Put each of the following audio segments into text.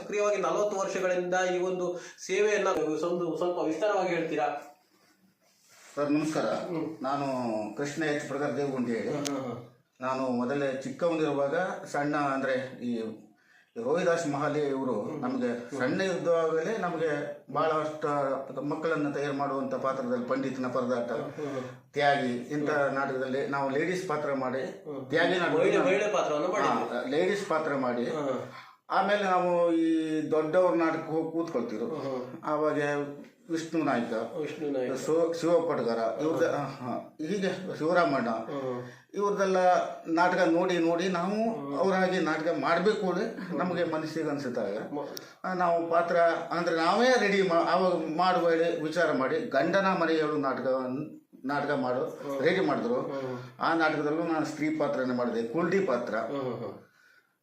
ಸಕ್ರಿಯವಾಗಿ 40 ವರ್ಷಗಳಿಂದ ಈ ಒಂದು ಸೇವೆಯನ್ನ ಸ್ವಲ್ಪ ವಿಸ್ತಾರವಾಗಿ ಹೇಳ್ತೀರಾ? ಸರ್ ನಮಸ್ಕಾರ. ನಾನು ಕೃಷ್ಣ ಎಚ್ ಪ್ರಗರ್ ದೇವಗುಂಡಿ ಹೇಳಿ. ನಾನು ಮೊದಲೇ ಚಿಕ್ಕವನಿರುವಾಗ ಸಣ್ಣ ಅಂದರೆ ಈ ರೋಹಿದಾಸ್ ಮಹಾಲಿ ಇವರು ನಮಗೆ ಸಣ್ಣ ಇದ್ದಾಗಲೇ ನಮಗೆ ಬಹಳಷ್ಟು ಮಕ್ಕಳನ್ನು ತಯಾರು ಮಾಡುವಂಥ ಪಾತ್ರದಲ್ಲಿ ಪಂಡಿತನ ಪರದಾಟ, ತ್ಯಾಗಿ ಇಂಥ ನಾಟಕದಲ್ಲಿ ನಾವು ಲೇಡೀಸ್ ಪಾತ್ರ ಮಾಡಿ, ತ್ಯಾಗಿ ಲೇಡೀಸ್ ಪಾತ್ರ ಮಾಡಿ ಆಮೇಲೆ ನಾವು ಈ ದೊಡ್ಡವ್ರ ನಾಟಕಕ್ಕೆ ಹೋಗಿ ಕೂತ್ಕೊಳ್ತಿರು. ಆವಾಗ ವಿಷ್ಣು ನಾಯ್ಕ, ಶಿವ ಪಡ್ಗಾರ, ಇವ್ರದ ಹೀಗೆ ಶಿವರಾಮಣ್ಣ ಇವ್ರದ್ದೆಲ್ಲ ನಾಟಕ ನೋಡಿ ನೋಡಿ ನಾವು ಅವರಾಗಿ ನಾಟಕ ಮಾಡಬೇಕು ನಮಗೆ ಮನಸ್ಸಿಗೆ ಅನಿಸಿದಾಗ ನಾವು ಪಾತ್ರ ಅಂದರೆ ನಾವೇ ರೆಡಿ ಆವಾಗ ಮಾಡುವ ವಿಚಾರ ಮಾಡಿ ಗಂಡನ ಮನೆಯವರು ನಾಟಕ ಮಾಡೋ ರೆಡಿ ಮಾಡಿದ್ರು. ಆ ನಾಟಕದಲ್ಲೂ ನಾನು ಸ್ತ್ರೀ ಪಾತ್ರನೇ ಮಾಡಿದೆ, ಕುಲ್ಡಿ ಪಾತ್ರ.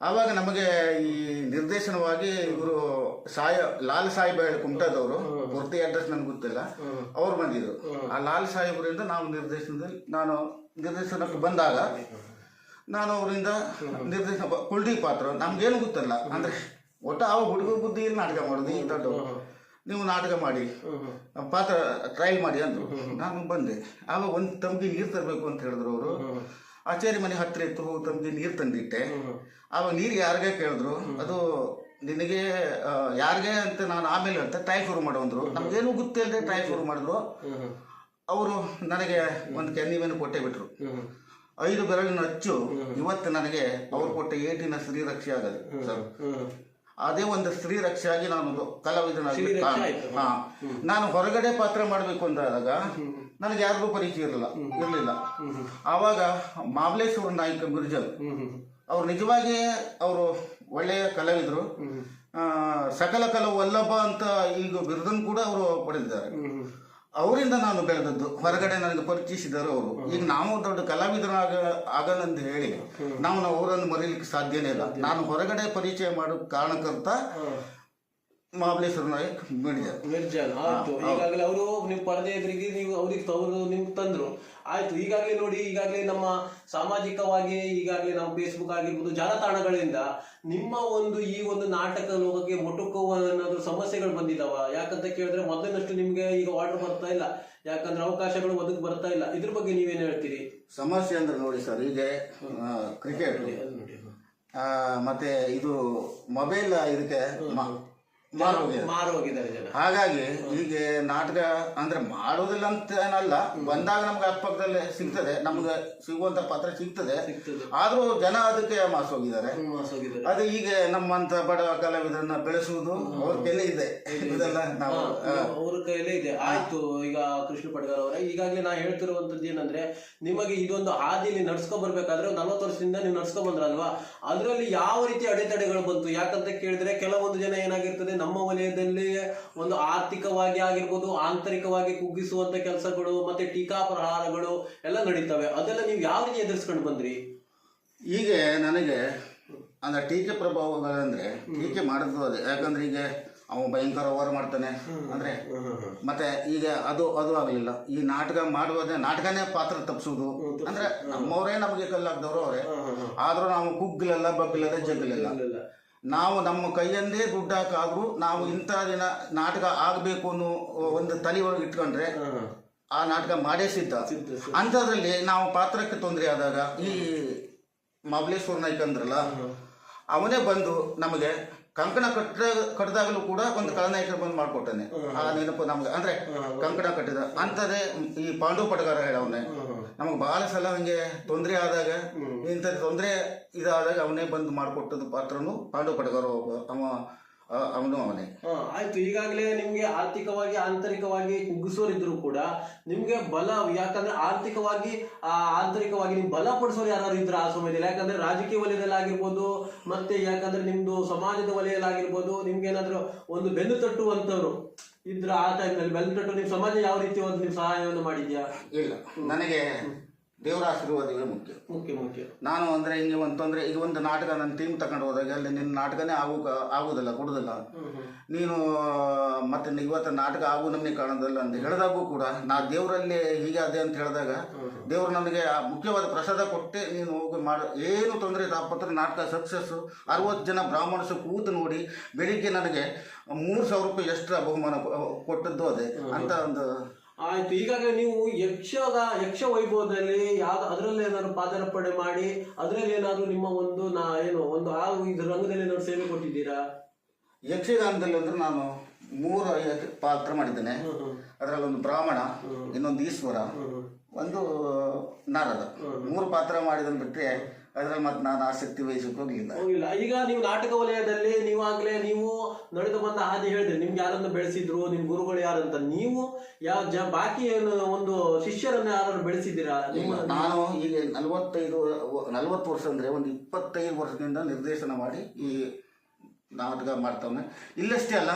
ಆವಾಗ ನಮಗೆ ಈ ನಿರ್ದೇಶನವಾಗಿ ಇವರು ಲಾಲ್ ಸಾಹೇಬ್ ಕುಮಟಾದವರು, ಪೂರ್ತಿ ಅಡ್ರೆಸ್ ನನಗೆ ಗೊತ್ತಿಲ್ಲ, ಅವ್ರು ಬಂದಿದ್ರು. ಆ ಲಾಲ್ ಸಾಹೇಬರಿಂದ ನಾವು ನಿರ್ದೇಶನಕ್ಕೆ ಬಂದಾಗ ನಾನು ಅವರಿಂದ ನಿರ್ದೇಶನ ಕುಲ್ಡಿ ಪಾತ್ರ ನಮ್ಗೇನು ಗೊತ್ತಿಲ್ಲ, ಅಂದರೆ ಒಟ್ಟು ಆವಾಗ ಹುಡುಗ ಬುದ್ಧಿಯಲ್ಲಿ ನಾಟಕ ಮಾಡೋದು. ಈ ದೊಡ್ಡವರು ನೀವು ನಾಟಕ ಮಾಡಿ ಪಾತ್ರ ಟ್ರೈ ಮಾಡಿ ಅಂದರು. ನಾನು ಬಂದೆ. ಆವಾಗ ಒಂದು ತಮ್ಗೆ ನೀರು ತರಬೇಕು ಅಂತ ಹೇಳಿದ್ರು ಅವರು. ಆಚಾರ್ಯ ಮನೆ ಹತ್ತಿರ ಇತ್ತು, ತಮ್ಗೆ ನೀರು ತಂದಿಟ್ಟೆ. ಆವಾಗ ನೀರು ಯಾರಿಗೆ ಕೇಳಿದ್ರು, ಅದು ನಿನಗೆ ಯಾರಿಗೆ ಅಂತ ನಾನು ಆಮೇಲೆ ಅಂತ ಟ್ರೈ ಶುರು ಮಾಡೋಂದ್ರು. ನಮ್ಗೇನು ಗೊತ್ತಿಲ್ಲದೆ ಟ್ರೈ ಶುರು ಮಾಡಿದ್ರು. ಅವರು ನನಗೆ ಒಂದು ಕೆನ್ನಿವೇನು ಕೊಟ್ಟೆ ಬಿಟ್ರು. 5 ಬೆರಳಿನ ಅಚ್ಚು ಇವತ್ತು ನನಗೆ ಅವ್ರು ಕೊಟ್ಟ ಏಟಿನ ಶ್ರೀರಕ್ಷೆ ಆಗದು ಸರ್. ಅದೇ ಒಂದು ಸ್ತ್ರೀ ರಕ್ಷೆ ಆಗಿ ನಾನು ಕಲಾವಿದನಾಗಿ ನಾನು ಹೊರಗಡೆ ಪಾತ್ರ ಮಾಡಬೇಕು ಅಂದಾಗ ನನಗೆ ಯಾರಿಗೂ ಪರಿಚಯ ಇರಲಿಲ್ಲ. ಆವಾಗ ಮಾಮಲೇಶ್ವರ ನಾಯ್ಕ ಮಿರ್ಜಲ್ ಅವ್ರು ನಿಜವಾಗಿ ಅವರು ಒಳ್ಳೆಯ ಕಲಾವಿದರು. ಸಕಲ ಕಲಾ ವಲ್ಲಭ ಅಂತ ಈಗ ಬಿರುದನ್ನು ಕೂಡ ಅವರು ಪಡೆದಿದ್ದಾರೆ. ಅವರಿಂದ ನಾನು ಬೆಳೆದದ್ದು, ಹೊರಗಡೆ ನನಗೆ ಪರಿಚಯಿಸಿದರು ಅವರು. ಈಗ ನಾವು ದೊಡ್ಡ ಆಗಲ್ಲಂತ ಹೇಳಿ ನಾವು ಅವರನ್ನು ಮರೀಲಿಕ್ಕೆ ಸಾಧ್ಯನೇ ಇಲ್ಲ. ನಾನು ಹೊರಗಡೆ ಪರಿಚಯ ಮಾಡೋ ಕಾರಣಕರ್ತ ಮಹಾಬಲೇಶ್ವರ ನಾಯಕ್ ಮಿರ್ಜಲ್. ಆಯ್ತು, ಈಗಾಗಲೇ ಅವರು ನಿಮ್ಮ ಪರದೆ ಎದುರಿಗೆ ನೀವು ಅವರು ನಿಮ್ಗೆ ತಂದ್ರು. ಆಯ್ತು, ಈಗಾಗಲೇ ನೋಡಿ, ಈಗಾಗಲೇ ನಮ್ಮ ಸಾಮಾಜಿಕವಾಗಿ ಈಗಾಗಲೇ ನಮ್ಮ ಫೇಸ್ಬುಕ್ ಆಗಿರ್ಬೋದು, ಜಾಲತಾಣಗಳಿಂದ ನಿಮ್ಮ ಈ ಒಂದು ನಾಟಕ ಲೋಕಕ್ಕೆ ಮೊಟಕುವ ಅನ್ನೋದು ಸಮಸ್ಯೆಗಳು ಬಂದಿದಾವ. ಯಾಕಂತ ಕೇಳಿದ್ರೆ ಮೊದಲಿನಷ್ಟು ನಿಮ್ಗೆ ಈಗ ಆರ್ಡರ್ ಬರ್ತಾ ಇಲ್ಲ, ಯಾಕಂದ್ರೆ ಅವಕಾಶಗಳು ಒದಗಿ ಬರ್ತಾ ಇಲ್ಲ. ಇದ್ರ ಬಗ್ಗೆ ನೀವೇನು ಹೇಳ್ತೀರಿ? ಸಮಸ್ಯೆ ಅಂದ್ರೆ ನೋಡಿ ಸರ್, ಈಗ ಕ್ರಿಕೆಟ್ ಮತ್ತೆ ಇದು ಮೊಬೈಲ್ ಇದಕ್ಕೆ ಮಾರೋಗಿದ್ದಾರೆ ಜನ. ಹಾಗಾಗಿ ಈಗ ನಾಟಕ ಅಂದ್ರೆ ಮಾಡೋದಿಲ್ಲ ಅಂತ ಏನಲ್ಲ, ಬಂದಾಗ ನಮ್ಗೆ ಅಕ್ಕಪಕ್ಕದಲ್ಲೇ ಸಿಗ್ತದೆ, ನಮ್ಗೆ ಸಿಗುವಂತ ಪಾತ್ರ ಸಿಗ್ತದೆ. ಆದ್ರೂ ಜನ ಅದಕ್ಕೆ ಮಾಸ್ ಹೋಗಿದ್ದಾರೆ. ಅದು ಈಗ ನಮ್ಮಂತ ಬಡ ಕಲಾವಿದರನ್ನ ಬೆಳೆಸುವುದು ಅವ್ರ ಕೈಲೇ ಇದೆ, ಇದೆಲ್ಲ ನಾವು ಅವ್ರ ಕೈಲೇ ಇದೆ. ಆಯ್ತು, ಈಗ ಕೃಷ್ಣ ಪಡ್ಗಾರ್ ಅವರ ಈಗಾಗಲೇ ನಾ ಹೇಳ್ತಿರುವಂತದ್ದು ಏನಂದ್ರೆ, ನಿಮಗೆ ಇದೊಂದು ಹಾದಿಯಲ್ಲಿ ನಡ್ಸ್ಕೊ ಬರ್ಬೇಕಾದ್ರೆ 40 ವರ್ಷದಿಂದ ನೀವು ನಡ್ಸ್ಕೊ ಬಂದ್ರಲ್ವಾ, ಅದರಲ್ಲಿ ಯಾವ ರೀತಿ ಅಡೆತಡೆಗಳು ಬಂತು? ಯಾಕಂತ ಕೇಳಿದ್ರೆ ಕೆಲವೊಂದು ಜನ ಏನಾಗಿರ್ತದೆ, ನಮ್ಮ ವಲಯದಲ್ಲಿ ಒಂದು ಆರ್ಥಿಕವಾಗಿ ಆಗಿರ್ಬೋದು, ಆಂತರಿಕವಾಗಿ ಕುಗ್ಗಿಸುವಂತ ಕೆಲಸಗಳು ಮತ್ತೆ ಟೀಕಾ ಪ್ರಹಾರಗಳು ಎಲ್ಲ ನಡೀತವೆ. ಅದೆಲ್ಲ ನೀವು ಯಾವ ರೀತಿ ಎದುರಿಸ್ಕೊಂಡು ಬಂದ್ರಿ? ಈಗ ನನಗೆ ಅಂದ್ರೆ ಟೀಕೆ ಪ್ರಭಾವಗಳಂದ್ರೆ ಟೀಕೆ ಮಾಡಿದ್ರು ಅದೇ. ಯಾಕಂದ್ರೆ ಈಗ ಅವ ಭಯಂಕರ ಓವರ್ ಮಾಡ್ತಾನೆ ಅಂದ್ರೆ, ಮತ್ತೆ ಈಗ ಅದು ಆಗಲಿಲ್ಲ. ಈ ನಾಟಕ ಮಾಡುವುದೇ ನಾಟಕನೇ ಪಾತ್ರ ತಪ್ಪಿಸುವುದು ಅಂದ್ರೆ ನಮ್ಮವರೇ ನಮಗೆ ಕಲ್ಲಾಗ್ದವ್ರು ಅವರೇ. ಆದ್ರೂ ನಾವು ಕುಗ್ಗಿಲೆಲ್ಲ ಬಗ್ಗಿಲ್ಲದೆ ಜಗ್ಗಲಿಲ್ಲ. ನಾವು ನಮ್ಮ ಕೈಯಂದೇ ದುಡ್ಡು ಹಾಕಾದ್ರೂ ನಾವು ಇಂಥ ದಿನ ನಾಟಕ ಆಗಬೇಕು ಅನ್ನೋ ಒಂದು ತಲೆ ಒಳಗೆ ಇಟ್ಕೊಂಡ್ರೆ ಆ ನಾಟಕ ಮಾಡೇ ಸಿದ್ಧ. ಅಂಥದ್ರಲ್ಲಿ ನಾವು ಪಾತ್ರಕ್ಕೆ ತೊಂದರೆ ಆದಾಗ ಈ ಮಹಾಬಲೇಶ್ವರ ನಾಯ್ಕ ಅಂದ್ರಲ್ಲ, ಅವನೇ ಬಂದು ನಮಗೆ ಕಂಕಣ ಕಟ್ಟಿದಾಗಲೂ ಕೂಡ ಒಂದು ಕಳನಾಯಕರು ಬಂದು ಮಾಡ್ಕೊಟ್ಟಾನೆ. ಆ ನೆನಪು ನಮ್ಗೆ ಅಂದ್ರೆ ಕಂಕಣ ಕಟ್ಟಿದ ಅಂಥದ್ದೇ ಈ ಪಾಂಡು ಪಟಗಾರ ಹೇಳವನೇ. ನಮಗೆ ಬಹಳ ಸಲ ಹಂಗೆ ತೊಂದರೆ ಆದಾಗ, ಇಂಥ ತೊಂದರೆ ಇದಾದಾಗ ಅವನೇ ಬಂದು ಮಾಡಿಕೊಟ್ಟದ್ದು ಪಾತ್ರನು ಪಾಂಡು ಪಟಗಾರ ಅವನು ಅವನೇ. ಆಯ್ತು, ಈಗಾಗಲೇ ನಿಮ್ಗೆ ಆರ್ಥಿಕವಾಗಿ ಆಂತರಿಕವಾಗಿ ಕುಗ್ಗಿಸೋರಿದ್ರು ಕೂಡ ನಿಮ್ಗೆ ಬಲ, ಯಾಕಂದ್ರೆ ಆಂತರಿಕವಾಗಿ ನಿಮ್ ಬಲ ಪಡಿಸೋರು ಯಾರು ಇದ್ರು ಆ ಸಮಯದಲ್ಲಿ? ಯಾಕಂದ್ರೆ ರಾಜಕೀಯ ವಲಯದಲ್ಲಿ ಆಗಿರ್ಬೋದು, ಮತ್ತೆ ಯಾಕಂದ್ರೆ ನಿಮ್ದು ಸಮಾಜದ ವಲಯದಲ್ಲಿ ಆಗಿರ್ಬೋದು, ನಿಮ್ಗೆ ಏನಾದ್ರು ಒಂದು ಬೆನ್ನು ತಟ್ಟುವಂತವ್ರು ಇದ್ರ ಆ ಟೈಮ್ನಲ್ಲಿ ಬೆನ್ನು ತಟ್ಟು ನಿಮ್ ಸಮಾಜ ಯಾವ ರೀತಿ ಒಂದು ನಿಮ್ ಸಹಾಯವನ್ನು ಮಾಡಿದ್ಯಾ? ಇಲ್ಲ, ನನಗೆ ದೇವರ ಆಶೀರ್ವಾದವೇ ಮುಖ್ಯ. ಮುಖ್ಯ ನಾನು ಅಂದರೆ ಹಿಂಗೆ ಒಂದು ತೊಂದರೆ, ಈಗ ಒಂದು ನಾಟಕ ನನ್ನ ಟೀಮ್ ತಗೊಂಡು ಹೋದಾಗ ಅಲ್ಲಿ ನಿನ್ನ ನಾಟಕನೇ ಆಗುವುದಿಲ್ಲ, ಕೊಡುದಿಲ್ಲ, ನೀನು ಮತ್ತೆ ಇವತ್ತು ನಾಟಕ ಆಗು ನಮಗೆ ಕಾಣೋದಿಲ್ಲ ಅಂತ ಹೇಳಿದಾಗೂ ಕೂಡ ನಾ ದೇವರಲ್ಲಿ ಹೀಗೆ ಅದೇ ಅಂತ ಹೇಳಿದಾಗ ದೇವರು ನನಗೆ ಆ ಮುಖ್ಯವಾದ ಪ್ರಸಾದ ಕೊಟ್ಟೆ ನೀನು ಹೋಗಿ ಮಾಡೋ, ಏನು ತೊಂದರೆ ತಾಪತ್ರ ನಾಟಕ ಸಕ್ಸಸ್ಸು. 60 ಜನ ಬ್ರಾಹ್ಮಣಸು ಕೂತು ನೋಡಿ ಬೆಳಿಗ್ಗೆ ನನಗೆ 3,000 ರೂಪಾಯಿ ಎಕ್ಸ್ಟ್ರಾ ಬಹುಮಾನ ಕೊಟ್ಟದ್ದು ಅದೇ ಅಂತ ಒಂದು. ಆಯ್ತು. ಈಗಾಗಲೇ ನೀವು ಯಕ್ಷ ವೈಭವದಲ್ಲಿ ಯಾವ್ದು ಅದರಲ್ಲಿ ಏನಾದ್ರು ಪಾದಾರ್ಪಣೆ ಮಾಡಿ ಅದರಲ್ಲಿ ಏನಾದ್ರು ನಿಮ್ಮ ಒಂದು ಒಂದು ಇದು ರಂಗದಲ್ಲಿ ಏನಾದ್ರು ಸೇವೆ ಕೊಟ್ಟಿದ್ದೀರಾ? ಯಕ್ಷಗಾನದಲ್ಲಿ ಅಂದ್ರೆ ನಾನು 3 ಪಾತ್ರ ಮಾಡಿದ್ದೇನೆ. ಅದರಲ್ಲಿ ಒಂದು ಬ್ರಾಹ್ಮಣ, ಇನ್ನೊಂದು ಈಶ್ವರ, ಒಂದು ನಾರದ, 3 ಪಾತ್ರ ಮಾಡಿದನ್ನು ಬಿಟ್ಟರೆ ಅದ್ರಲ್ಲಿ ಮತ್ತೆ ನಾನು ಆಸಕ್ತಿ ವಹಿಸಕ್ಕೆ ಹೋಗಿಲ್ಲ. ಈಗ ನೀವು ನಾಟಕ ವಲಯದಲ್ಲಿ ನೀವು ನಡೆದು ಬಂದ ಹಾದಿ ಹೇಳಿದ್ರಿ, ನಿಮ್ಗೆ ಯಾರನ್ನ ಬೆಳೆಸಿದ್ರು, ನಿಮ್ ಗುರುಗಳು ಯಾರಂತ. ನೀವು ಬಾಕಿ ಒಂದು ಶಿಷ್ಯರನ್ನ ಯಾರನ್ನು ಬೆಳೆಸಿದ್ದೀರಾ? ನಾನು ಈಗ 40 ವರ್ಷ ಅಂದ್ರೆ ಒಂದು 25 ವರ್ಷದಿಂದ ನಿರ್ದೇಶನ ಮಾಡಿ ಈ ನಾಟಕ ಮಾಡ್ತಾನೆ. ಇಲ್ಲಷ್ಟೇ ಅಲ್ಲ,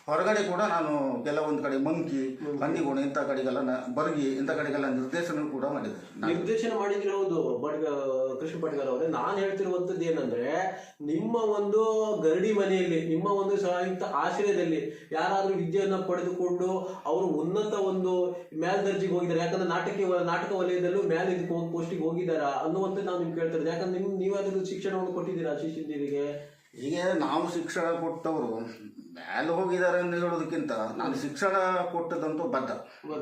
ಹೊರಗಡೆ ಕೂಡ ನಾನು ಕೆಲವೊಂದು ಕಡೆ ಮಂಕಿ, ಹಂದಿಗೋಣ ಇಂಥ ಕಡೆಗೆಲ್ಲ ಬರ್ಗಿ ಇಂಥ ಕಡೆಗೆಲ್ಲ ನಿರ್ದೇಶನ ಕೂಡ ಮಾಡಿದೆ. ನಿರ್ದೇಶನ ಮಾಡಿದ್ರೆ ಹೌದು ಕೃಷ್ಣ ಪಡ್ಗಾರ್ ಅವರೇ, ನಾನು ಹೇಳ್ತಿರುವಂತದ್ದು ಏನಂದ್ರೆ, ನಿಮ್ಮ ಒಂದು ಗರಡಿ ಮನೆಯಲ್ಲಿ, ನಿಮ್ಮ ಒಂದು ಸಂಯುಕ್ತ ಆಶ್ರಯದಲ್ಲಿ ಯಾರಾದ್ರೂ ವಿದ್ಯೆಯನ್ನ ಪಡೆದುಕೊಂಡು ಅವರು ಉನ್ನತ ಒಂದು ಮೇಲ್ದರ್ಜೆಗೆ ಹೋಗಿದ್ದಾರೆ, ಯಾಕಂದ್ರೆ ನಾಟಕ ವಲಯದಲ್ಲೂ ಮೇಲೆ ಪೋಸ್ಟಿಗೆ ಹೋಗಿದ್ದಾರಾ ಅನ್ನುವಂಥದ್ದು ನಾವು ನಿಮ್ಗೆ ಕೇಳ್ತಾರೆ. ಯಾಕಂದ್ರೆ ನೀವಾದ್ರೂ ಶಿಕ್ಷಣವನ್ನು ಕೊಟ್ಟಿದ್ದೀರಾ ಶಿಷ್ಯಂದಿರಿಗೆ? ಈಗ ನಾವು ಶಿಕ್ಷಣ ಕೊಟ್ಟವರು ಮೇಲೆ ಹೋಗಿದ್ದಾರೆ ಅಂತ ಹೇಳೋದಕ್ಕಿಂತ ನಾನು ಶಿಕ್ಷಣ ಕೊಟ್ಟದಂತೂ ಬದ್ಧ.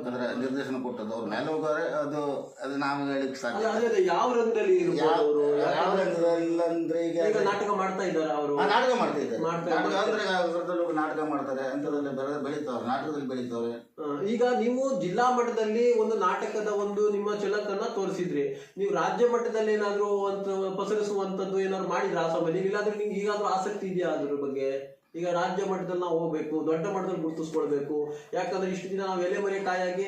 ಅಂದ್ರೆ ನಿರ್ದೇಶನ ಕೊಟ್ಟದ್ದು ಅವ್ರು ಮೇಲೆ ಹೋಗಾರೆ, ಅದು ನಾವು ಹೇಳಿಕ್ ಸಾಧ್ಯ. ಯಾವ ರಂಗದಲ್ಲಿ ಯಾವ ರಂಗದಲ್ಲಿ ಅಂದ್ರೆ ಈಗ ನಾಟಕ ಮಾಡ್ತಾ ಇದ್ದಾರೆ ಅವರು? ನಾಟಕ ಮಾಡ್ತಾ ಇದ್ದಾರೆ. ನಾಟಕ ಅಂದ್ರೆ ನಾಟಕ ಮಾಡ್ತಾರೆ, ಅಂಥದ್ರಲ್ಲಿ ಬೆಳೀತಾವ್ರೆ, ನಾಟಕದಲ್ಲಿ ಬೆಳೀತಾವ್ರೆ. ಈಗ ನೀವು ಜಿಲ್ಲಾ ಮಟ್ಟದಲ್ಲಿ ಒಂದು ನಾಟಕದ ಒಂದು ನಿಮ್ಮ ಛಲಕನ್ನ ತೋರಿಸಿದ್ರಿ, ನೀವು ರಾಜ್ಯ ಮಟ್ಟದಲ್ಲಿ ಏನಾದ್ರು ಪಸರಿಸುವಂತದ್ದು ಏನಾದ್ರು ಮಾಡಿದ್ರ ಆ ಸಮಯ? ಇಲ್ಲಾಂದ್ರೆ ನಿಮ್ಗೆ ಈಗಾದ್ರೂ ಆಸಕ್ತಿ ಇದೆಯಾ ಅದ್ರ ಬಗ್ಗೆ? ಈಗ ರಾಜ್ಯ ಮಟ್ಟದಲ್ಲಿ ನಾವು ಹೋಗ್ಬೇಕು, ದೊಡ್ಡ ಮಟ್ಟದಲ್ಲಿ ಗುರುತಿಸ್ಕೊಳ್ಬೇಕು. ಯಾಕಂದ್ರೆ ಇಷ್ಟು ದಿನ ನಾವು ಎಲೆಮರೆ ಕಾಯಾಗಿ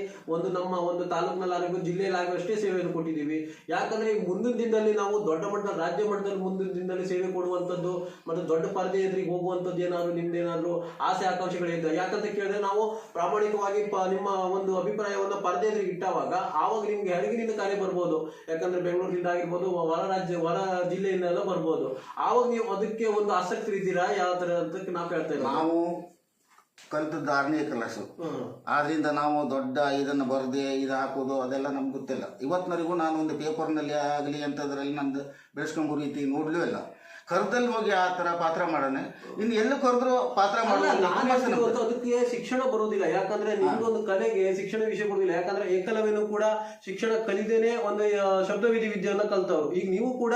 ನಮ್ಮ ಒಂದು ತಾಲೂಕಿನಲ್ಲಾಗಬೇಕು, ಜಿಲ್ಲೆಯಲ್ಲಾಗಬೇಕು ಅಷ್ಟೇ ಸೇವೆಯನ್ನು ಕೊಟ್ಟಿದ್ದೀವಿ. ಯಾಕಂದ್ರೆ ಈಗ ಮುಂದಿನ ದಿನದಲ್ಲಿ ನಾವು ದೊಡ್ಡ ಮಟ್ಟದಲ್ಲಿ, ರಾಜ್ಯ ಮಟ್ಟದಲ್ಲಿ ಮುಂದಿನ ದಿನದಲ್ಲಿ ಸೇವೆ ಕೊಡುವಂಥದ್ದು ಮತ್ತೆ ದೊಡ್ಡ ಪರದೆ ಎದುರಿಗೆ ಹೋಗುವಂಥದ್ದು ಏನಾದ್ರು ನಿಮ್ದೇನಾದ್ರು ಆಸೆ ಆಕಾಂಕ್ಷೆಗಳಿದ್ದಾವೆ? ಯಾಕಂತ ಕೇಳಿದ್ರೆ ನಾವು ಪ್ರಾಮಾಣಿಕವಾಗಿ ನಿಮ್ಮ ಒಂದು ಅಭಿಪ್ರಾಯವನ್ನ ಪರದೆ ಎದುರಿಗೆ ಇಟ್ಟವಾಗ ಆವಾಗ ನಿಮ್ಗೆ ಹೆಳಗಿನಿಂದ ಕಾರ್ಯ ಬರ್ಬೋದು. ಯಾಕಂದ್ರೆ ಬೆಂಗಳೂರಿನಿಂದ ಆಗಿರ್ಬೋದು, ಹೊರ ಜಿಲ್ಲೆಯಿಂದೆಲ್ಲ ಬರ್ಬೋದು. ಆವಾಗ ನೀವು ಅದಕ್ಕೆ ಒಂದು ಆಸಕ್ತಿ ಇದ್ದೀರಾ ಯಾವ ತರ ಅಂತ ನಾವು ಹೇಳ್ತಾ ಇದ್ದೀವಿ. ನಾವು ಕಲಿತದ್ದು 6ನೇ ಕ್ಲಾಸು, ಆದ್ರಿಂದ ನಾವು ದೊಡ್ಡ ಇದನ್ನು ಬರದೆ ಇದು ಹಾಕೋದು ಅದೆಲ್ಲ ನಮ್ಗೆ ಗೊತ್ತಿಲ್ಲ. ಇವತ್ತಿನವರೆಗೂ ನಾನು ಒಂದು ಪೇಪರ್ನಲ್ಲಿ ಆಗಲಿ ಅಂಥದ್ರಲ್ಲಿ ನಂದು ಬೆಳೆಸ್ಕೊಂಬೋ ರೀತಿ ನೋಡ್ಲೂ ಇಲ್ಲ. ಕರ್ದಲ್ಲಿ ಹೋಗಿ ಆ ತರ ಪಾತ್ರ ಮಾಡೋಣ, ಇನ್ನು ಎಲ್ಲ ಕರೆದ್ರು ಪಾತ್ರ ಮಾಡೋದು. ಅದಕ್ಕೆ ಶಿಕ್ಷಣ ಬರೋದಿಲ್ಲ. ಯಾಕಂದ್ರೆ ನಿಮ್ದೊಂದು ಕಲೆಗೆ ಶಿಕ್ಷಣ ವಿಷಯ ಬರೋದಿಲ್ಲ. ಯಾಕಂದ್ರೆ ಏಕಲವ್ಯನು ಕೂಡ ಶಿಕ್ಷಣ ಕಲಿದೇನೆ ಒಂದು ಶಬ್ದವಿಧಿ ವಿದ್ಯೆಯನ್ನ ಕಲ್ತವ್ರು. ಈಗ ನೀವು ಕೂಡ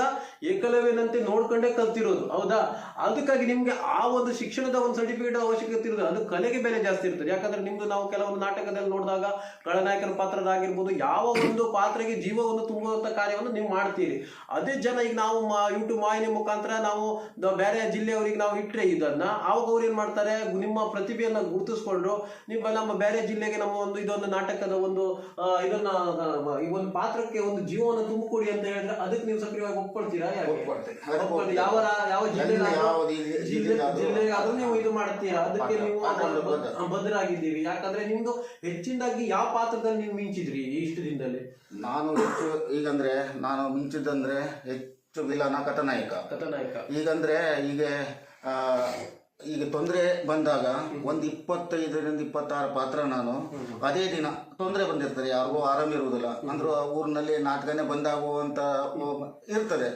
ಏಕಲವ್ಯನಂತೆ ನೋಡ್ಕೊಂಡೇ ಕಲ್ತಿರೋದು, ಹೌದಾ? ಅದಕ್ಕಾಗಿ ನಿಮ್ಗೆ ಆ ಒಂದು ಶಿಕ್ಷಣದ ಒಂದು ಸರ್ಟಿಫಿಕೇಟ್ ಅವಶ್ಯಕತೆ ಇರೋದು. ಅದು ಕಲೆಗೆ ಬೆಲೆ ಜಾಸ್ತಿ ಇರ್ತದೆ. ಯಾಕಂದ್ರೆ ನಿಮ್ದು ನಾವು ಕೆಲವೊಂದು ನಾಟಕದಲ್ಲಿ ನೋಡಿದಾಗ ಖಳನಾಯಕನ ಪಾತ್ರದಾಗಿರ್ಬೋದು, ಯಾವ ಒಂದು ಪಾತ್ರಕ್ಕೆ ಜೀವವನ್ನು ತುಂಬುವಂತ ಕಾರ್ಯವನ್ನು ನೀವು ಮಾಡ್ತೀರಿ. ಅದೇ ಜನ ಈಗ ನಾವು ಯೂಟ್ಯೂಬ್ ವಾಹಿನಿ ಮುಖಾಂತರ ನಾವು ಬೇರೆ ಜಿಲ್ಲೆಯವರಿಗೆ ನಾವು ಇಟ್ಟರೆ ಇದನ್ನ, ಆವಾಗ ಅವ್ರು ಏನ್ ಮಾಡ್ತಾರೆ, ನಿಮ್ಮ ಪ್ರತಿಭೆಯನ್ನ ಗುರುತಿಸ್ಕೊಂಡು ನಮ್ಮ ಬೇರೆ ಜಿಲ್ಲೆಗೆ ನಮ್ಮ ಒಂದು ಇದೊಂದು ನಾಟಕದ ಒಂದು ಇದನ್ನ ಈ ಒಂದು ಪಾತ್ರಕ್ಕೆ ಒಂದು ಜೀವವನ್ನು ತುಂಬಿಕೊಡಿ ಅಂತ ಹೇಳಿದ್ರೆ ಅದಕ್ಕೆ ನೀವು ಸಕ್ರಿಯವಾಗಿ ಒಪ್ಕೊಳ್ತೀರಾ? ಯಾವ ಜಿಲ್ಲೆಗಾದ್ರೂ ನೀವು ಇದು ಮಾಡ್ತೀರಾ, ಅದಕ್ಕೆ ನೀವು ಬದ್ಧರಾಗಿದ್ದೀವಿ. ಯಾಕಂದ್ರೆ ನಿಮ್ದು ಹೆಚ್ಚಿನದಾಗಿ ಯಾವ ಪಾತ್ರದಲ್ಲಿ ನೀವು ಮಿಂಚಿದ್ರಿ ಇಷ್ಟು ದಿನದಲ್ಲಿ? ನಾನು ಹೆಚ್ಚು ಈಗಂದ್ರೆ ನಾನು ಮಿಂಚಿದ್ದಂದ್ರೆ ವಿಲನ ಕಥಾನಾಯಕ. ಈಗಂದ್ರೆ ಈಗ ತೊಂದರೆ ಬಂದಾಗ ಒಂದು 25ರಿಂದ 26 ಪಾತ್ರ ನಾನು ಅದೇ ದಿನ ತೊಂದರೆ ಬಂದಿರ್ತಾರೆ, ಯಾರಿಗೂ ಆರಾಮಿರುವುದಿಲ್ಲ ಅಂದ್ರೆ ಊರಿನಲ್ಲಿ ನಾಟಕನೇ ಬಂದಾಗುವಂತ ಇರ್ತದೆ.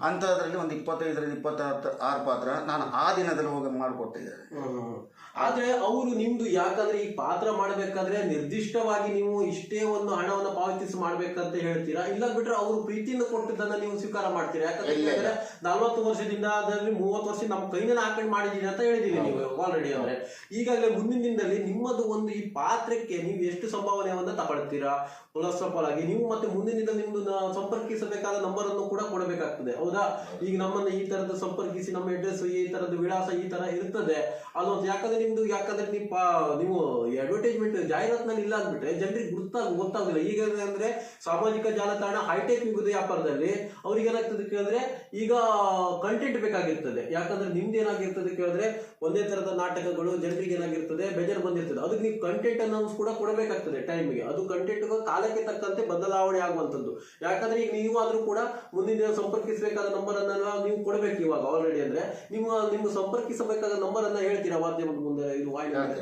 ಅಂತದ್ರಲ್ಲಿ ಒಂದು 25ರಿಂದ 26 ಪಾತ್ರ ನಾನು ಆ ದಿನದಲ್ಲಿ ಹೋಗಿ ಮಾಡಿಕೊಟ್ಟಿದ್ದೇನೆ. ಆದ್ರೆ ಅವರು ನಿಮ್ದು, ಯಾಕಂದ್ರೆ ಈ ಪಾತ್ರ ಮಾಡ್ಬೇಕಾದ್ರೆ ನಿರ್ದಿಷ್ಟವಾಗಿ ನೀವು ಇಷ್ಟೇ ಒಂದು ಹಣವನ್ನು ಪಾವತಿಸಿ ಮಾಡ್ಬೇಕಂತ ಹೇಳ್ತೀರಾ? ಇಲ್ಲ ಬಿಟ್ರೆ ಅವರು ಪ್ರೀತಿಯಿಂದ ಕೊಟ್ಟದನ್ನ ನೀವು ಸ್ವೀಕಾರ ಮಾಡ್ತೀರಾ? ಯಾಕಂದ್ರೆ 40 ವರ್ಷದಿಂದ ಅದರಲ್ಲಿ 30 ವರ್ಷ ನಮ್ಮ ಕೈನ ಹಾಕೊಂಡು ಮಾಡಿದೀನಿ ಅಂತ ಹೇಳಿದೀನಿ ನೀವು ಆಲ್ರೆಡಿ. ಅಂದ್ರೆ ಈಗಾಗಲೇ ಮುಂದಿನ ದಿನದಲ್ಲಿ ನಿಮ್ಮದು ಒಂದು ಈ ಪಾತ್ರಕ್ಕೆ ನೀವು ಎಷ್ಟು ಸಂಭಾವನೆಯನ್ನ ತಗೊಳ್ತೀರಾ? ಪ್ಲಸ್ ಆಗಿ ನೀವು ಮತ್ತೆ ಮುಂದಿನ ದಿನ ನಿಮ್ದು ಸಂಪರ್ಕಿಸಬೇಕಾದ ನಂಬರ್ ಅನ್ನು ಕೂಡ ಕೊಡಬೇಕಾಗ್ತದೆ, ಹೌದಾ? ಈಗ ನಮ್ಮನ್ನ ಈ ತರದ ಸಂಪರ್ಕಿಸಿ, ನಮ್ಮ ಅಡ್ರೆಸ್ ಈ ತರದ ವಿಳಾಸ ಈ ತರ ಇರ್ತದೆ ಅದು. ಯಾಕಂದ್ರೆ ನೀವು ಅಡ್ವರ್ಟೈಸ್ಮೆಂಟ್ ಜಾಹೀರಾತಿನಲ್ಲಿ ಇಲ್ಲ ಅಂದ್ಬಿಟ್ರೆ ಜನರಿಗೆ ಗೊತ್ತಾಗುದಿಲ್ಲ. ಈಗ ಅಂದ್ರೆ ಸಾಮಾಜಿಕ ಜಾಲತಾಣ ಹೈಟೆಕ್ ಯುಗದ ವ್ಯಾಪಾರದಲ್ಲಿ ಅವ್ರಿಗೆ ಏನಾಗ್ತದೆ ಕೇಳಿದ್ರೆ ಈಗ ಕಂಟೆಂಟ್ ಬೇಕಾಗಿರ್ತದೆ. ಯಾಕಂದ್ರೆ ನಿಮ್ದು ಏನಾಗಿರ್ತದೆ ಕೇಳಿದ್ರೆ ಒಂದೇ ತರದ ನಾಟಕಗಳು ಜನರಿಗೆ ಏನಾಗಿರ್ತದೆ ಬೇಜಾರು ಬಂದಿರ್ತದೆ. ಅದಕ್ಕೆ ನೀವು ಕಂಟೆಂಟ್ ಅನೌನ್ಸ್ ಕೂಡ ಕೊಡಬೇಕಾಗ್ತದೆ ಟೈಮಿಗೆ. ಅದು ಕಂಟೆಂಟ್ ಕಾಲಕ್ಕೆ ತಕ್ಕಂತೆ ಬದಲಾವಣೆ ಆಗುವಂಥದ್ದು. ಯಾಕಂದ್ರೆ ಈಗ ನೀವು ಆದ್ರೂ ಕೂಡ ಮುಂದಿನ ದಿನ ಸಂಪರ್ಕಿಸಬೇಕಾದ ನಂಬರ್ ಅನ್ನ ನೀವು ಕೊಡಬೇಕು ಇವಾಗ ಆಲ್ರೆಡಿ. ಅಂದ್ರೆ ನಿಮ್ಮ ಸಂಪರ್ಕಿಸಬೇಕಾದ ನಂಬರ್ ಅನ್ನ ಹೇಳ್ತೀರಾ ಮಾಧ್ಯಮದ ಮುಂದೆ? ಇದು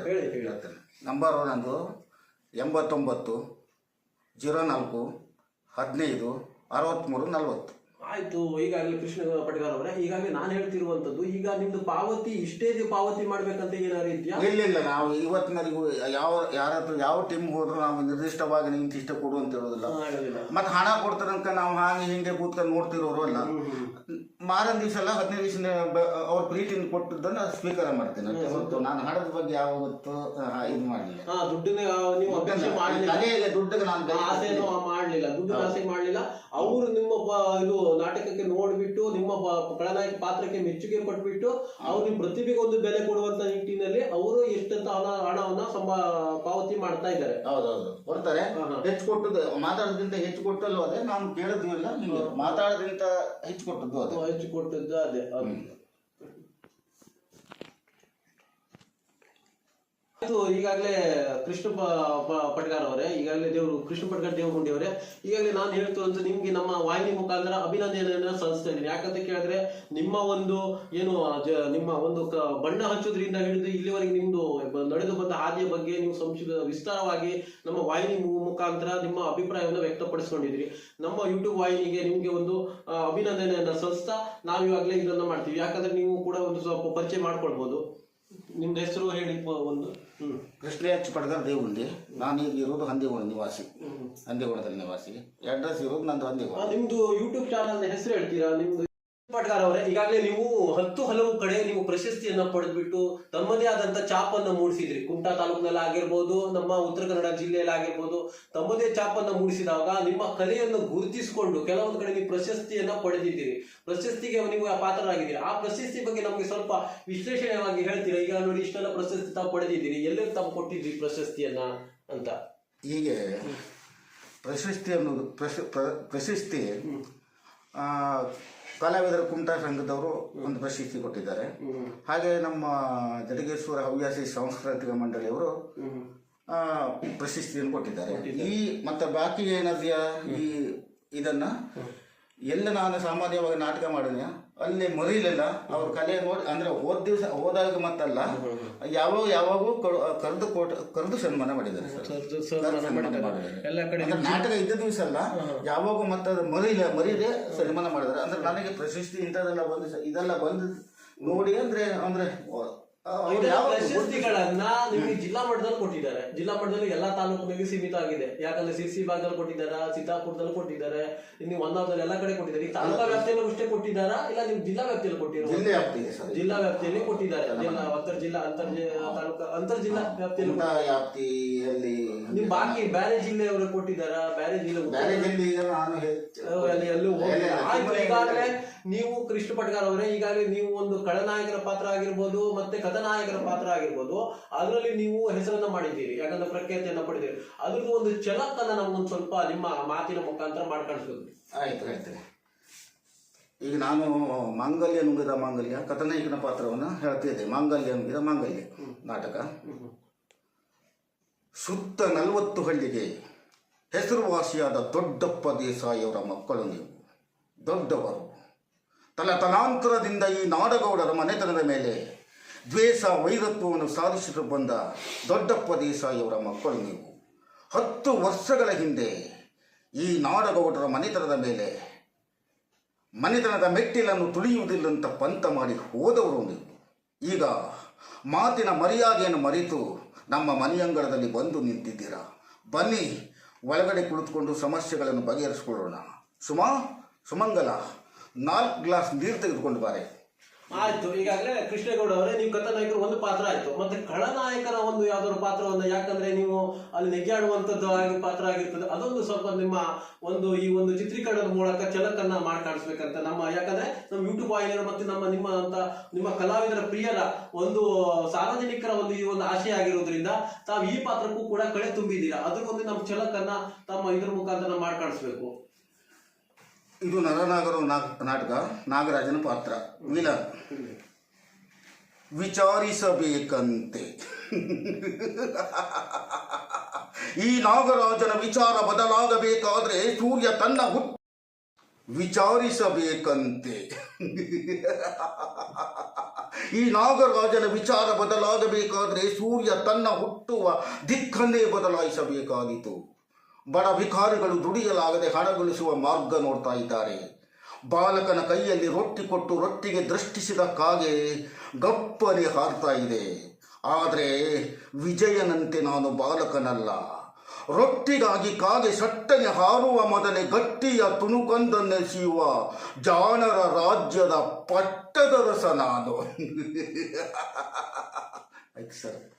ಹೇಳಿ. ನಂಬರ್ ನಂದು 89 04 15 63 40. ಆಯ್ತು. ಈಗಾಗಲೇ ಕೃಷ್ಣ ಪಟ್ಗಾರ್ ಅವರೇ, ಈಗಾಗಲೇ ನಾನು ಹೇಳ್ತಿರುವಂತದ್ದು, ಈಗ ನಿಮ್ದು ಪಾವತಿ ಇಷ್ಟೇ ಪಾವತಿ ಮಾಡ್ಬೇಕಂತ ಏನಾದ್ರು ಇದೆಯಾ? ಇಲ್ಲ, ನಾವು ಇವತ್ತಿನವರೆಗೂ ಯಾರತ್ರ ಯಾವ ಟೀಮ್ ಹೋದ್ರು ನಾವು ನಿರ್ದಿಷ್ಟವಾಗಿ ನಿಂತು ಇಷ್ಟ ಕೊಡು ಅಂತ ಹೇಳೋದಿಲ್ಲ. ಮತ್ತೆ ಹಣ ಕೊಡ್ತಾರಂಕ ನಾವು ಹಾಗೆ ಹಿಂಗೆ ಕೂತ್ಕೊಂಡು ನೋಡ್ತಿರೋರು ಅಲ್ಲ. ಮಾರನ್ ದಿವಸ ಎಲ್ಲ 15 ದಿವಸ ಅವ್ರ ಪ್ರೀತಿನ ಕೊಟ್ಟಿದ್ದನ್ನ ಸ್ವೀಕಾರ ಮಾಡ್ತೇನೆ ಹೊತ್ತು ನಾನು ಹಣದ ಬಗ್ಗೆ ಯಾವತ್ತು ಇದು ಮಾಡಲಿಲ್ಲ. ದುಡ್ಡಿನ ನೀವು ಅಪೇಕ್ಷೆ ಮಾಡಲಿಲ್ಲ, ದುಡ್ಡಿಗೆ ನಾನು ಆಸೆನೂ ಮಾಡಲಿಲ್ಲ, ದುಡ್ಡಿನ ಆಸೆ ಮಾಡಲಿಲ್ಲ. ಅವರು ನಿಮ್ಮ ಇದು ನಾಟಕಕ್ಕೆ ನೋಡ್ಬಿಟ್ಟು ನಿಮ್ಮ ಖಳನಾಯಕ ಪಾತ್ರಕ್ಕೆ ಮೆಚ್ಚುಗೆ ಕೊಟ್ಬಿಟ್ಟು ಅವ್ರು ನಿಮ್ ಪ್ರತಿಭೆಗೆ ಒಂದು ಬೆಲೆ ಕೊಡುವಂತ ನಿಟ್ಟಿನಲ್ಲಿ ಅವರು ಎಷ್ಟಂತ ಹಣವನ್ನ ಪಾವತಿ ಮಾಡ್ತಾ ಇದ್ದಾರೆ. ಹೌದೌದು, ಕೊಡ್ತಾರೆ. ಹೆಚ್ಚು ಕೊಟ್ಟದ್ದು ಮಾತಾಡೋದ್ರಿಂದ ಹೆಚ್ಚು ಕೊಟ್ಟಲ್ಲೂ ಅದೇ, ನಾನು ಕೇಳಿದ್ವಿ ಇಲ್ಲ, ಮಾತಾಡೋದ್ರಿಂದ ಹೆಚ್ಚು ಕೊಟ್ಟದ್ದು ಅದೇ. ಹೆಚ್ಚು ಕೊಟ್ಟದ್ದು ಅದೇ. ಈಗಾಗಲೇ ಕೃಷ್ಣ ಪಟ್ಗಾರ್ ಅವರೇ, ಈಗಾಗಲೇ ಕೃಷ್ಣ ಪಟ್ಗಾರ್ ದೇವಗುಂಡಿ ಅವರೇ, ಈಗಾಗಲೇ ನಾನು ಹೇಳ್ತಿರುವಂತ ನಿಮ್ಗೆ ನಮ್ಮ ವಾಹಿನಿ ಮುಖಾಂತರ ಅಭಿನಂದನೆಯನ್ನ ಸಲ್ಲಿಸ್ತಾ ಇದ್ದೀನಿ. ಯಾಕಂತ ಕೇಳಿದ್ರೆ ನಿಮ್ಮ ಒಂದು ಏನು ನಿಮ್ಮ ಒಂದು ಬಣ್ಣ ಹಚ್ಚೋದ್ರಿಂದ ಹಿಡಿದು ಇಲ್ಲಿವರೆಗೆ ನಿಮ್ದು ನಡೆದು ಬಂದ ಹಾದಿಯ ಬಗ್ಗೆ ನೀವು ವಿಸ್ತಾರವಾಗಿ ನಮ್ಮ ವಾಹಿನಿ ಮುಖಾಂತರ ನಿಮ್ಮ ಅಭಿಪ್ರಾಯವನ್ನು ವ್ಯಕ್ತಪಡಿಸ್ಕೊಂಡಿದ್ರಿ. ನಮ್ಮ ಯೂಟ್ಯೂಬ್ ವಾಹಿನಿಗೆ ನಿಮ್ಗೆ ಒಂದು ಅಭಿನಂದನೆಯನ್ನ ಸಲ್ಲಿಸ್ತಾ ನಾವು ಇವಾಗಲೇ ಇದನ್ನ ಮಾಡ್ತೀವಿ. ಯಾಕಂದ್ರೆ ನೀವು ಕೂಡ ಒಂದು ಸ್ವಲ್ಪ ಪರಿಚಯ ಮಾಡ್ಕೊಳ್ಬಹುದು. ನಿಮ್ದು ಹೆಸರು ಹೇಳಿ ಒಂದು. ಕೃಷ್ಣ ಎಚ್ ಪಟ್ಗಾರ್ ದೇವಗುಂಡಿ. ನಾನು ಈಗ ಇರೋದು ಹಂದಿಗೋಣ ನಿವಾಸಿ, ಹಂದಿಗೋಣದಲ್ಲಿ ನಿವಾಸಿ. ಅಡ್ರೆಸ್ ಇರೋದು ನಂದು ಹಂದಿಗೋಣ. ನಿಮ್ದು ಯೂಟ್ಯೂಬ್ ಚಾನಲ್ ಹೆಸರು ಹೇಳ್ತೀರಾ? ನಿಮ್ದು ಪಟ್ಗಾರ್ ಅವರೇ, ಈಗಾಗಲೇ ನೀವು ಹಲವು ಕಡೆ ನೀವು ಪ್ರಶಸ್ತಿಯನ್ನ ಪಡೆದ್ಬಿಟ್ಟು ತಮ್ಮದೇ ಆದಂತ ಛಾಪನ್ನ ಮೂಡಿಸಿದ್ರಿ. ಕುಮಟಾ ತಾಲೂಕಿನಲ್ಲಿ ಆಗಿರ್ಬೋದು, ನಮ್ಮ ಉತ್ತರ ಕನ್ನಡ ಜಿಲ್ಲೆಯಲ್ಲಿ ಆಗಿರ್ಬೋದು, ತಮ್ಮದೇ ಛಾಪನ್ನ ಮೂಡಿಸಿದಾಗ ನಿಮ್ಮ ಕಲೆಯನ್ನು ಗುರುತಿಸಿಕೊಂಡು ಕೆಲವೊಂದು ಕಡೆ ನೀವು ಪ್ರಶಸ್ತಿಯನ್ನ ಪಡೆದಿದ್ದೀರಿ. ಪ್ರಶಸ್ತಿಗೆ ನೀವು ಪಾತ್ರರಾಗಿದ್ದೀರಿ. ಆ ಪ್ರಶಸ್ತಿ ಬಗ್ಗೆ ನಮಗೆ ಸ್ವಲ್ಪ ವಿಶ್ಲೇಷಣೆಯಾಗಿ ಹೇಳ್ತೀರಾ? ಈಗ ನೋಡಿ, ಇಷ್ಟೆಲ್ಲ ಪ್ರಶಸ್ತಿ ತಾವು ಪಡೆದಿದ್ದೀರಿ, ಎಲ್ಲರೂ ತಾವು ಕೊಟ್ಟಿದ್ರಿ ಪ್ರಶಸ್ತಿಯನ್ನ ಅಂತ. ಹೀಗೆ ಪ್ರಶಸ್ತಿ ಅನ್ನೋದು ಪ್ರಶಸ್ತಿ ಕಲಾವಿದರ ಕುಮಟಾ ಸಂಘದವರು ಒಂದು ಪ್ರಶಸ್ತಿ ಕೊಟ್ಟಿದ್ದಾರೆ. ಹಾಗೆ ನಮ್ಮ ಜಡಗೇಶ್ವರ ಹವ್ಯಾಸಿ ಸಾಂಸ್ಕೃತಿಕ ಮಂಡಳಿಯವರು ಪ್ರಶಸ್ತಿಯನ್ನು ಕೊಟ್ಟಿದ್ದಾರೆ. ಈ ಮತ್ತೆ ಬಾಕಿ ಏನಾದ್ಯಾ ಈ ಇದನ್ನ ಎಲ್ಲ ನಾನು ಸಾಮಾನ್ಯವಾಗಿ ನಾಟಕ ಮಾಡಿದ್ಯಾ ಅಲ್ಲಿ ಮರೀಲಿಲ್ಲ. ಅವ್ರ ಕಲೆ ನೋಡಿ ಅಂದ್ರೆ ಹೋದಾಗ ಮತ್ತಲ್ಲ ಯಾವಾಗೂ ಕರೆದು ಸನ್ಮಾನ ಮಾಡಿದ್ದಾರೆ. ನಾಟಕ ಇದ್ದ ದಿವಸ ಅಲ್ಲ, ಯಾವಾಗೂ ಮತ್ತೆ ಮರೀದೆ ಸನ್ಮಾನ ಮಾಡಿದ್ದಾರೆ. ಅಂದ್ರೆ ನನಗೆ ಪ್ರಶಸ್ತಿ ಇದೆಲ್ಲ ಬಂದು ನೋಡಿ ಅಂದ್ರೆ ಪ್ರಶಸ್ತಿಗಳನ್ನ ನಿಮಗೆ ಜಿಲ್ಲಾ ಮಟ್ಟದಲ್ಲಿ ಕೊಟ್ಟಿದ್ದಾರೆ. ಜಿಲ್ಲಾ ಮಟ್ಟದಲ್ಲಿ ಎಲ್ಲಾ ತಾಲೂಕಿನಲ್ಲಿ ಸೀಮಿತ ಆಗಿದೆ. ಯಾಕಂದ್ರೆ ಸಿರ್ಸಿ ಭಾಗದಲ್ಲಿ ಕೊಟ್ಟಿದ್ದಾರೆ, ಸೀತಾಪುರದಲ್ಲಿ ಕೊಟ್ಟಿದ್ದಾರೆ, ಇನ್ನು ಹೊನ್ನಾವರದಲ್ಲಿ ಎಲ್ಲಾ ಕಡೆ ಕೊಟ್ಟಿದ್ದಾರೆ. ಈ ತಾಲೂಕಾ ವ್ಯಾಪ್ತಿಯಲ್ಲಿ ಅಷ್ಟೇ ಕೊಟ್ಟಿದ್ದಾರಾ ಇಲ್ಲ ನಿಮ್ ಜಿಲ್ಲಾ ವ್ಯಾಪ್ತಿಯಲ್ಲಿ ಕೊಟ್ಟಿರೋ? ಜಿಲ್ಲಾ ವ್ಯಾಪ್ತಿಯಲ್ಲಿ ಕೊಟ್ಟಿದ್ದಾರೆ. ಅಂತರ್ ಜಿಲ್ಲಾ ವ್ಯಾಪ್ತಿಯಲ್ಲಿ ನಿಮ್ ಬಾಕಿ ಬೇರೆ ಜಿಲ್ಲೆಯವರು ಕೊಟ್ಟಿದ್ದಾರಾ? ಬೇರೆ ಈಗಾಗಲೇ ನೀವು ಕೃಷ್ಣ ಪಟ್ಗಾರ್ ಅವರೇ, ಈಗಾಗಲೇ ನೀವು ಒಂದು ಖಳನಾಯಕರ ಪಾತ್ರ ಆಗಿರ್ಬೋದು, ಮತ್ತೆ ಕಥಾನಾಯಕರ ಪಾತ್ರ ಆಗಿರ್ಬೋದು, ಅದರಲ್ಲಿ ನೀವು ಹೆಸರನ್ನ ಮಾಡಿದ್ದೀರಿ. ಯಾಕಂದ್ರೆ ಪ್ರಖ್ಯಾತಿಯನ್ನ ಪಡೆದಿರಿ. ಅದ್ರದ್ದು ಒಂದು ಛಲಕನ್ನ ನಮ್ಗೊಂದು ಸ್ವಲ್ಪ ನಿಮ್ಮ ಮಾತಿನ ಮುಖಾಂತರ ಮಾಡ್ಕಾಣಿಸ್ಬೇಕು. ಆಯ್ತು. ಈಗ ನಾನು ಮಾಂಗಲ್ಯ ನುಂಗಿದ ಮಾಂಗಲ್ಯ ಕಥಾನಾಯಕನ ಪಾತ್ರವನ್ನು ಹೇಳ್ತಿದ್ದೆ. ಮಾಂಗಲ್ಯ ನುಂಗಿದ ಮಾಂಗಲ್ಯ ನಾಟಕ. ಸುತ್ತ 40 ಹಳ್ಳಿಗೆ ಹೆಸರುವಾಸಿಯಾದ ದೊಡ್ಡಪ್ಪ ದೇಸಾಯಿಯವರ ಮಕ್ಕಳು ನೀವು. ದೊಡ್ಡವರು ತಲಾಂತರದಿಂದ ಈ ನಾಡಗೌಡರ ಮನೆತನದ ಮೇಲೆ ದ್ವೇಷ ವೈರತ್ವವನ್ನು ಸಾಧಿಸಿತು ಬಂದ ದೊಡ್ಡಪ್ಪ ದೇಸಾಯಿಯವರ ಮಕ್ಕಳು ನೀವು. 10 ವರ್ಷಗಳ ಹಿಂದೆ ಈ ನಾಡಗೌಡರ ಮನೆತನದ ಮೇಲೆ ಮನೆತನದ ಮೆಟ್ಟಿಲನ್ನು ತುಳಿಯುವುದಿಲ್ಲಂತ ಪಂತ ಮಾಡಿ ಹೋದವರು ನೀವು. ಈಗ ಮಾತಿನ ಮರ್ಯಾದೆಯನ್ನು ಮರೆತು ನಮ್ಮ ಮನೆಯಂಗಳದಲ್ಲಿ ಬಂದು ನಿಂತಿದ್ದೀರಾ. ಬನ್ನಿ, ಒಳಗಡೆ ಕುಳಿತುಕೊಂಡು ಸಮಸ್ಯೆಗಳನ್ನು ಬಗೆಹರಿಸಿಕೊಳ್ಳೋಣ. ಸುಮಂಗಲ 4 ಗ್ಲಾಸ್ ನೀರು ತೆಗೆದುಕೊಂಡು ಬಾರೆ. ಆಯ್ತು. ಈಗಾಗಲೇ ಕೃಷ್ಣೇಗೌಡ ಅವರೇ, ನೀವು ಕಥಾನಾಯಕರು ಒಂದು ಪಾತ್ರ ಆಯ್ತು, ಮತ್ತೆ ಖಳನಾಯಕರ ಒಂದು ಯಾವ್ದಾದ್ರು ಪಾತ್ರವನ್ನ, ಯಾಕಂದ್ರೆ ನೀವು ಅಲ್ಲಿ ನೆಗೆಯಾಡುವಂತದ್ದು ಪಾತ್ರ ಆಗಿರ್ತದೆ, ಅದೊಂದು ಸ್ವಲ್ಪ ನಿಮ್ಮ ಒಂದು ಈ ಒಂದು ಚಿತ್ರೀಕರಣದ ಮೂಲಕ ಛಲಕನ್ನ ಮಾಡ್ಕಾಣಿಸ್ಬೇಕಂತ ಯಾಕಂದ್ರೆ ನಮ್ಮ ಯೂಟ್ಯೂಬ್ ವಾಹಿನಿಯರು ಮತ್ತೆ ನಿಮ್ಮ ಕಲಾವಿದರ ಪ್ರಿಯರ ಒಂದು ಸಾರ್ವಜನಿಕರ ಒಂದು ಈ ಒಂದು ಆಶಯ ಆಗಿರೋದ್ರಿಂದ ತಾವು ಈ ಪಾತ್ರಕ್ಕೂ ಕೂಡ ಕಳೆ ತುಂಬಿದ್ದೀರಾ. ಅದ್ರ ಒಂದು ನಮ್ಮ ಛಲಕನ್ನ ತಮ್ಮ ಇದ್ರ ಮುಖಾಂತರ ಮಾಡ್ಕಾಣಿಸ್ಬೇಕು. ಇದು ನರನಾಗರ ನಾಟಕ. ನಾಗರಾಜನ ಪಾತ್ರ ವಿಲನ್. ವಿಚಾರಿಸಬೇಕಂತೆ. ಈ ನಾಗರಾಜನ ವಿಚಾರ ಬದಲಾಗಬೇಕಾದ್ರೆ ಸೂರ್ಯ ತನ್ನ ವಿಚಾರಿಸಬೇಕಂತೆ. ಈ ನಾಗರಾಜನ ವಿಚಾರ ಬದಲಾಗಬೇಕಾದ್ರೆ ಸೂರ್ಯ ತನ್ನ ಹುಟ್ಟುವ ದಿಕ್ಕನ್ನೇ ಬದಲಾಯಿಸಬೇಕಾಗಿತ್ತು. ಬಡ ಭಿಕಾರಿಗಳು ದುಡಿಯಲಾಗದೆ ಹಣಗಳಿಸುವ ಮಾರ್ಗ ನೋಡ್ತಾ ಇದ್ದಾರೆ. ಬಾಲಕನ ಕೈಯಲ್ಲಿ ರೊಟ್ಟಿ ಕೊಟ್ಟು ರೊಟ್ಟಿಗೆ ದೃಷ್ಟಿಸಿದಕ್ಕಾಗೆ ಗಪ್ಪನೆ ಹಾರ್ತಾ ಇದೆ. ಆದರೆ ವಿಜಯನಂತೆ ನಾನು ಬಾಲಕನಲ್ಲ. ರೊಟ್ಟಿಗಾಗಿ ಕಾಗೆ ಸಟ್ಟನೆ ಹಾರುವ ಮೊದಲೇ ಗಟ್ಟಿಯ ತುಣುಕೊಂದನ್ನೆಸೆಯುವ ಜಾಣರ ರಾಜ್ಯದ ಪಟ್ಟದ ರಸ ನಾನು. ಆಯ್ತು ಸರ್.